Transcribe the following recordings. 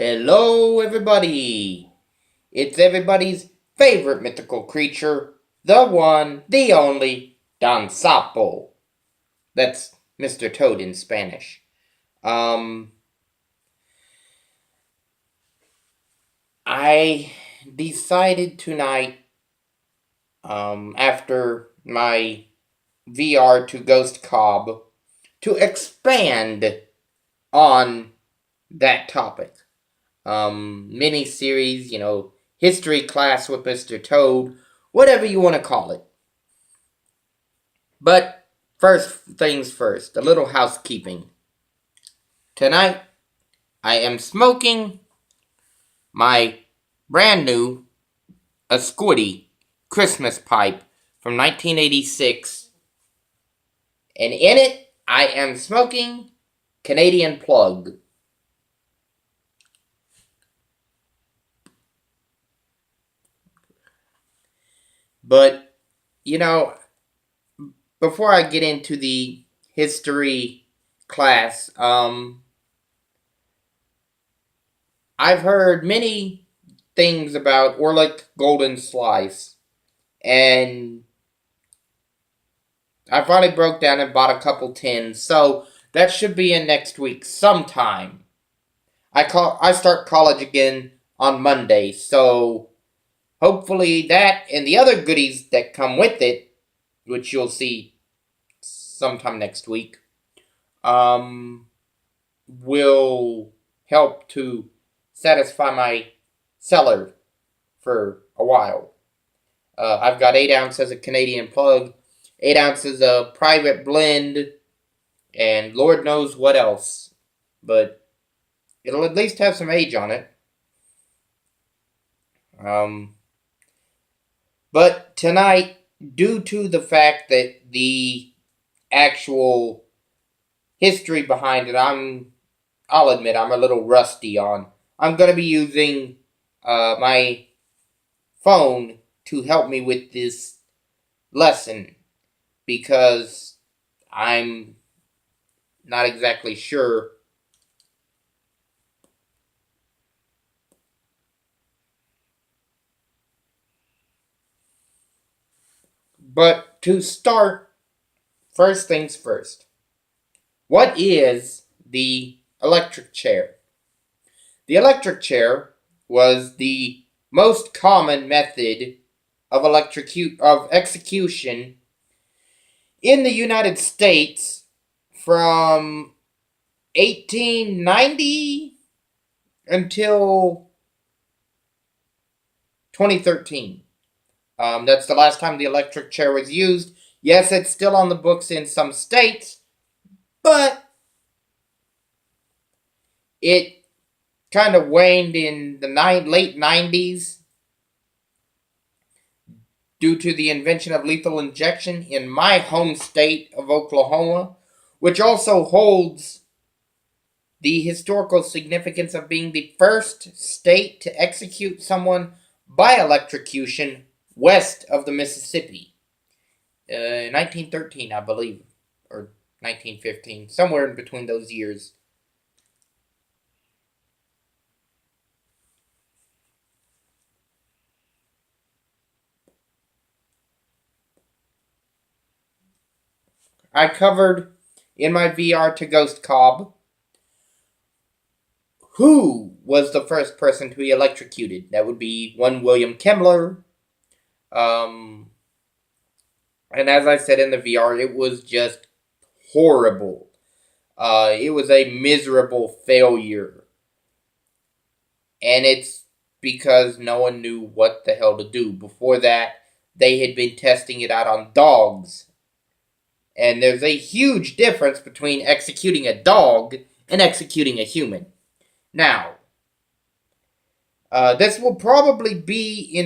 Hello, everybody! It's everybody's favorite mythical creature, the one, the only, Don Sapo. That's Mr. Toad in Spanish. I decided tonight, after my VR to Ghost Cobb, to expand on that topic. Mini series, history class with Mr. Toad, whatever you want to call it. But first things first, a little housekeeping. Tonight, I am smoking my brand new Asquity Christmas pipe from 1986, and in it, I am smoking Canadian Plug. But, before I get into the history class, I've heard many things about Orlick Golden Slice, and I finally broke down and bought a couple tins, so that should be in next week sometime. I start college again on Monday, so hopefully that and the other goodies that come with it, which you'll see sometime next week, will help to satisfy my cellar for a while. I've got 8 ounces of Canadian Plug, 8 ounces of Private Blend, and Lord knows what else. But it'll at least have some age on it. But tonight, due to the fact that the actual history behind it, I'll admit I'm a little rusty on. I'm going to be using my phone to help me with this lesson because I'm not exactly sure but to start, first things first. What is the electric chair? The electric chair was the most common method of execution in the United States from 1890 until 2013. That's the last time the electric chair was used. Yes, it's still on the books in some states, but it kind of waned in the late 90s due to the invention of lethal injection in my home state of Oklahoma, which also holds the historical significance of being the first state to execute someone by electrocution west of the Mississippi. 1913, I believe, or 1915, somewhere in between those years. I covered in my VR to Ghost Cobb who was the first person to be electrocuted. That would be one William Kemmler. And as I said in the VR, it was just horrible. It was a miserable failure. And it's because no one knew what the hell to do. Before that, they had been testing it out on dogs. And there's a huge difference between executing a dog and executing a human. Now, this will probably be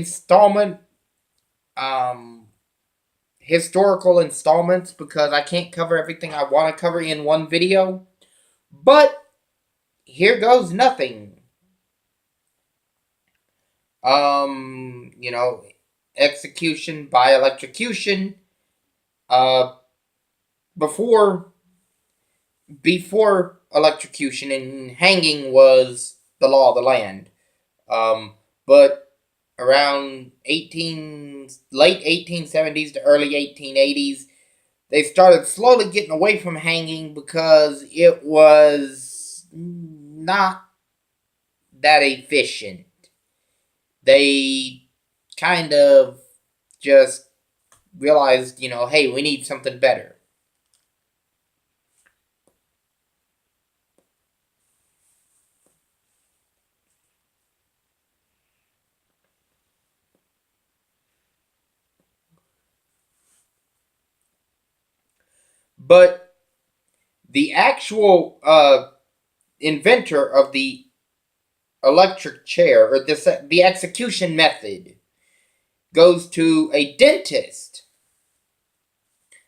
historical installments because I can't cover everything I want to cover in one video. But here goes nothing. Execution by electrocution. Before electrocution and hanging was the law of the land. But around late 1870s to early 1880s, they started slowly getting away from hanging because it was not that efficient. They kind of just realized, hey, we need something better. But the actual inventor of the electric chair, or the execution method, goes to a dentist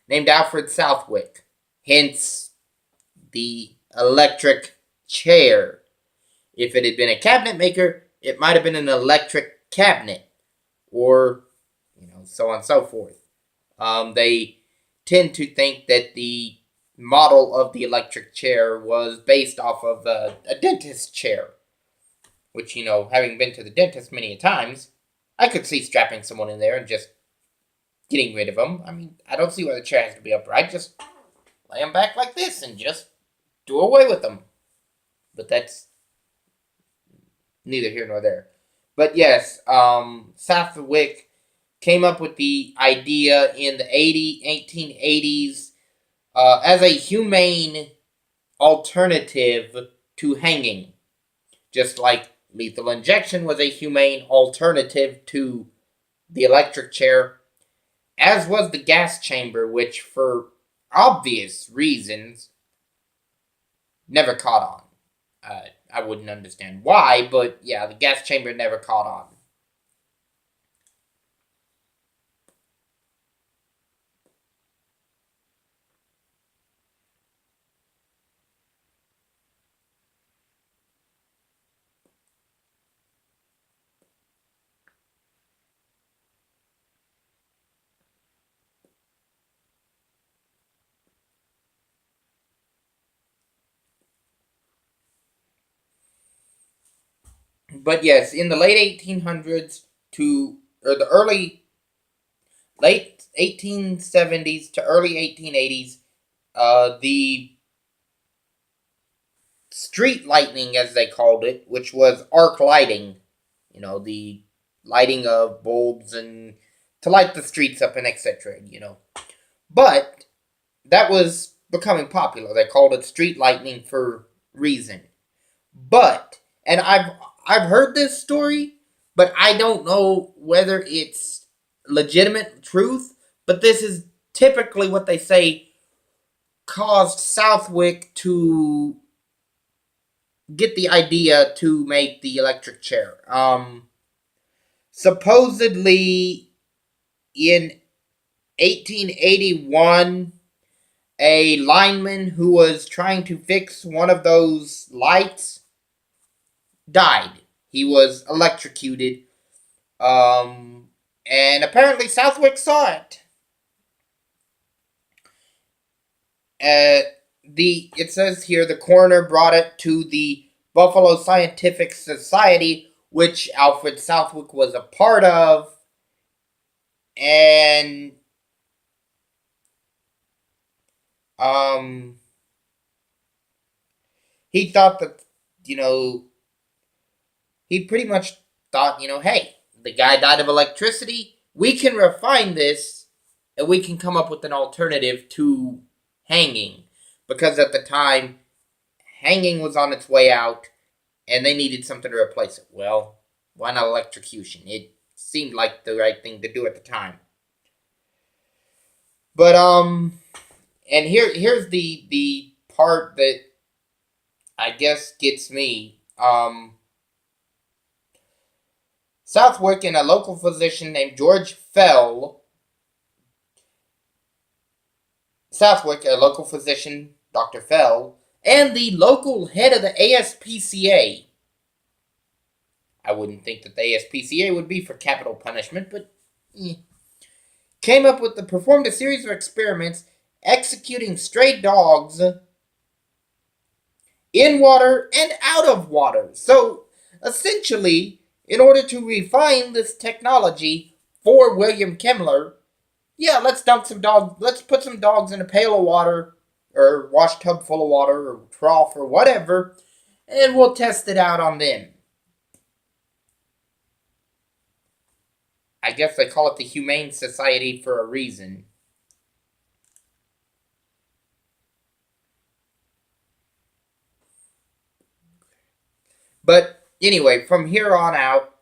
named Alfred Southwick. Hence, the electric chair. If it had been a cabinet maker, it might have been an electric cabinet, or so on and so forth. They tend to think that the model of the electric chair was based off of a dentist chair, which, having been to the dentist many a times, I could see strapping someone in there and just getting rid of them. I mean, I don't see why the chair has to be upright. Just lay them back like this and just do away with them. But that's neither here nor there. But yes, Southwick came up with the idea in the 1880s as a humane alternative to hanging. Just like lethal injection was a humane alternative to the electric chair, as was the gas chamber, which, for obvious reasons, never caught on. I wouldn't understand why, but yeah, the gas chamber never caught on. But yes, in the late 1800s or the late 1870s to early 1880s, the street lighting, as they called it, which was arc lighting, the lighting of bulbs and to light the streets up and etc. But that was becoming popular. They called it street lighting for reason. But and I've heard this story, but I don't know whether it's legitimate truth. But this is typically what they say caused Southwick to get the idea to make the electric chair. Supposedly in 1881, a lineman who was trying to fix one of those lights died. He was electrocuted. And apparently Southwick saw it. It says here the coroner brought it to the Buffalo Scientific Society, which Alfred Southwick was a part of, and he thought that he pretty much thought, hey, the guy died of electricity. We can refine this, and we can come up with an alternative to hanging, because at the time, hanging was on its way out, and they needed something to replace it. Well, why not electrocution? It seemed like the right thing to do at the time. But and here's the part that I guess gets me. Southwick and a local physician named George Fell. Southwick, a local physician, Dr. Fell, and the local head of the ASPCA. I wouldn't think that the ASPCA would be for capital punishment, but performed a series of experiments executing stray dogs in water and out of water. So essentially, in order to refine this technology for William Kemmler, yeah, let's dump some dogs. Let's put some dogs in a pail of water or wash tub full of water or trough or whatever, and we'll test it out on them. I guess they call it the Humane Society for a reason. But anyway, from here on out,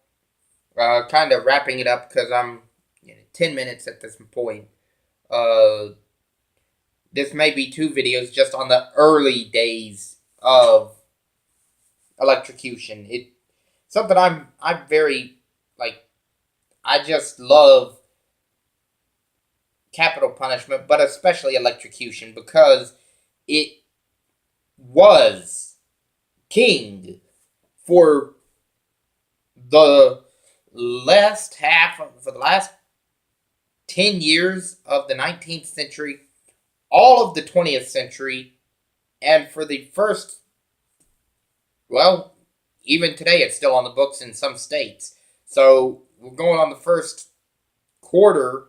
kind of wrapping it up because I'm 10 minutes at this point. This may be 2 videos just on the early days of electrocution. It something I'm very like. I just love capital punishment, but especially electrocution because it was king for the for the last 10 years of the 19th century, all of the 20th century, and for the first, well, even today it's still on the books in some states. So we're going on the first quarter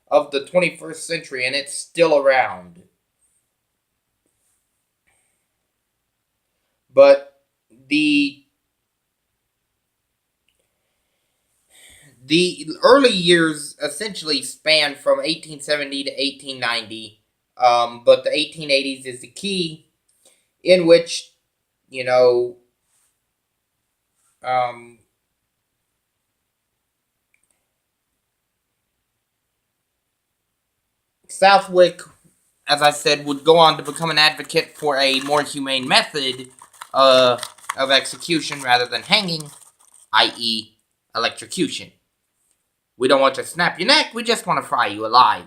of the 21st century and it's still around. But the early years essentially span from 1870 to 1890, but the 1880s is the key, in which, you know, Southwick, as I said, would go on to become an advocate for a more humane method of execution rather than hanging, i.e., electrocution. We don't want to snap your neck, we just want to fry you alive.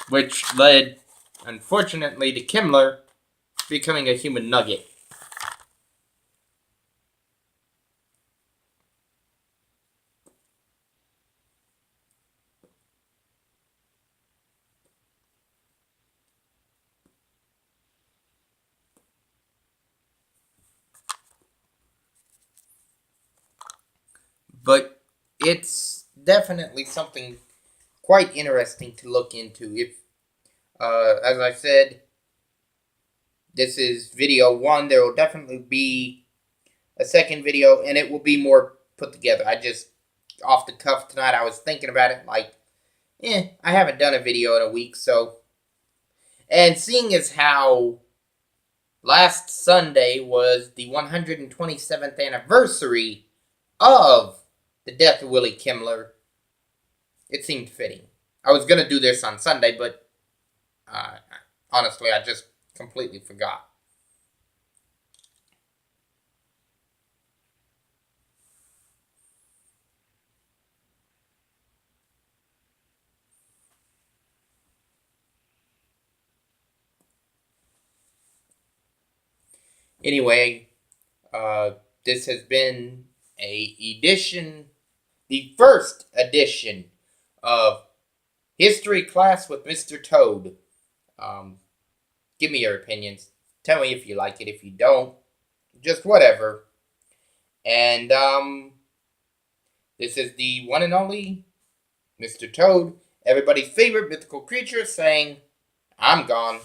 Which led, unfortunately, to Kemmler becoming a human nugget. But it's definitely something quite interesting to look into. If, as I said, this is video 1, there will definitely be a second video, and it will be more put together. I just, off the cuff tonight, I was thinking about it, like, I haven't done a video in a week, so. And seeing as how last Sunday was the 127th anniversary of the death of Willie Kemmler, it seemed fitting. I was going to do this on Sunday, but honestly, I just completely forgot. Anyway, this has been the first edition of History Class with Mr. Toad. Give me your opinions. Tell me if you like it. If you don't, just whatever. And this is the one and only Mr. Toad, everybody's favorite mythical creature, saying, I'm gone.